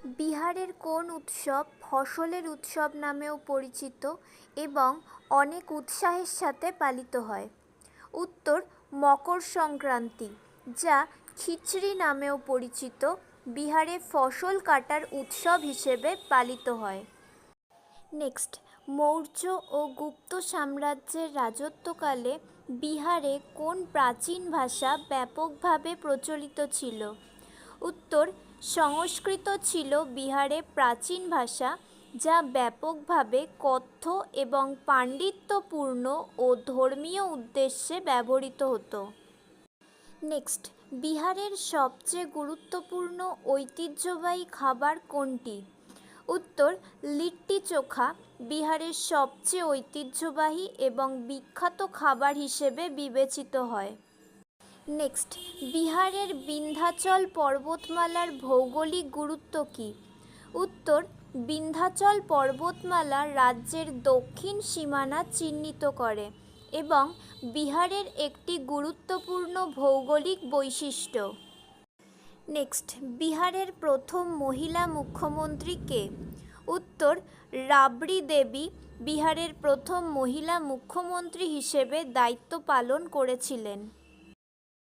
বিহারের কোন উৎসব ফসলের উৎসব নামেও পরিচিত এবং অনেক উৎসাহের সাথে পালিত হয়? উত্তর, মকর সংক্রান্তি, যা খিচড়ি নামেও পরিচিত, বিহারে ফসল কাটার উৎসব হিসেবে পালিত হয়। নেক্সট, মৌর্য ও গুপ্ত সাম্রাজ্যের রাজত্বকালে বিহারে কোন প্রাচীন ভাষা ব্যাপকভাবে প্রচলিত ছিল? উত্তর, সংস্কৃত ছিল বিহারে প্রাচীন ভাষা, যা ব্যাপকভাবে কথ্য এবং পাণ্ডিত্যপূর্ণ ও ধর্মীয় উদ্দেশ্যে ব্যবহৃত হতো। নেক্সট, বিহারের সবচেয়ে গুরুত্বপূর্ণ ঐতিহ্যবাহী খাবার কোনটি? উত্তর, লিট্টি চোখা বিহারের সবচেয়ে ঐতিহ্যবাহী এবং বিখ্যাত খাবার হিসেবে বিবেচিত হয়। নেক্সট, বিহারের বিন্ধ্যাচল পর্বতমালার ভৌগোলিক গুরুত্ব কী? উত্তর, বিন্ধ্যাচল পর্বতমালা রাজ্যের দক্ষিণ সীমানা চিহ্নিত করে এবং বিহারের একটি গুরুত্বপূর্ণ ভৌগোলিক বৈশিষ্ট্য। নেক্সট, বিহারের প্রথম মহিলা মুখ্যমন্ত্রী কে? উত্তর, রাবড়ি দেবী বিহারের প্রথম মহিলা মুখ্যমন্ত্রী হিসেবে দায়িত্ব পালন করেছিলেন।